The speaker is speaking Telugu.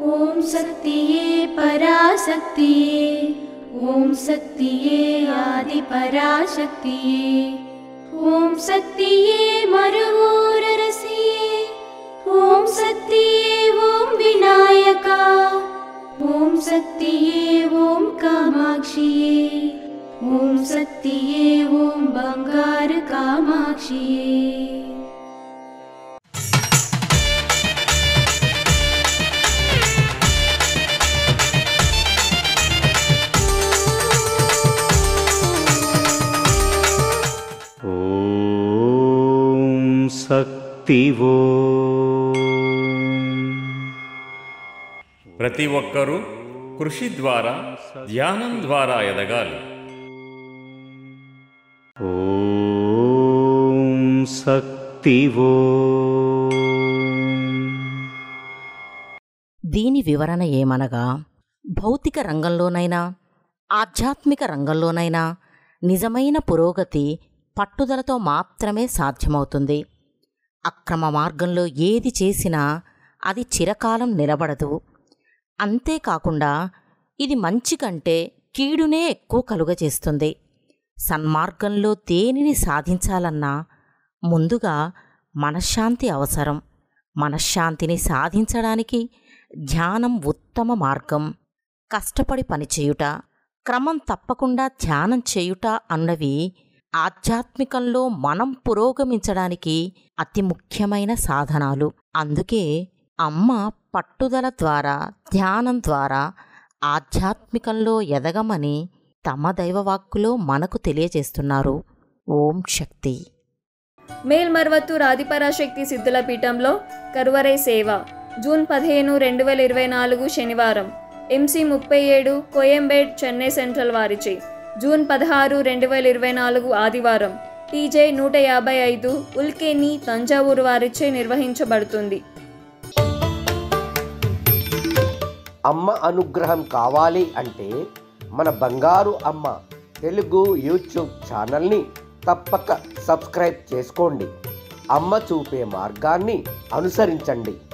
ओम शक्तिये पराशक्तिये, ओम शक्तिये आदि पराशक्तिये, ओम शक्तिये मरुवोररसिये, ओम शक्तिये ओम विनायका, ओम शक्तिये ओम कामाक्षिये, ओम शक्तिये ओम बंगार कामाक्षिये। ओम शक्ति वो। ప్రతి ఒక్కరూ కృషి ద్వారా ధ్యానం ద్వారా ఎదగాలి. ఓం శక్తి वो। దీని వివరణ ఏమనగా, భౌతిక రంగంలోనైనా ఆధ్యాత్మిక రంగంలోనైనా నిజమైన పురోగతి పట్టుదలతో మాత్రమే సాధ్యమవుతుంది. అక్రమ మార్గంలో ఏది చేసినా అది చిరకాలం నిలబడదు. అంతేకాకుండా ఇది మంచి కంటే కీడునే ఎక్కువ కలుగజేస్తుంది. సన్మార్గంలో దేనిని సాధించాలన్నా ముందుగా మనశ్శాంతి అవసరం. మనశ్శాంతిని సాధించడానికి ధ్యానం ఉత్తమ మార్గం. కష్టపడి పనిచేయుట, క్రమం తప్పకుండా ధ్యానం చేయుట అన్నవి ఆధ్యాత్మికంలో మనం పురోగమించడానికి అతి ముఖ్యమైన సాధనాలు. అందుకే అమ్మ పట్టుదల ద్వారా ధ్యానం ద్వారా ఆధ్యాత్మికంలో ఎదగమని తమ దైవవాక్కులో మనకు తెలియజేస్తున్నారు. ఓం శక్తి. మేల్మర్వత్తూర్ ఆదిపరాశక్తి సిద్ధుల పీఠంలో కరువరై సేవ జూన్ 15, 2024 శనివారం MC 37 కోయంబేడ్ చెన్నై సెంట్రల్ వారిచే. జూన్ 16, 2024 ఆదివారం TJ 155 ఉల్కేని తంజావూరు వారిచే నిర్వహించబడుతుంది. అమ్మ అనుగ్రహం కావాలి అంటే మన బంగారు అమ్మ తెలుగు యూట్యూబ్ ఛానల్ని తప్పక సబ్స్క్రైబ్ చేసుకోండి. అమ్మ చూపే మార్గాన్ని అనుసరించండి.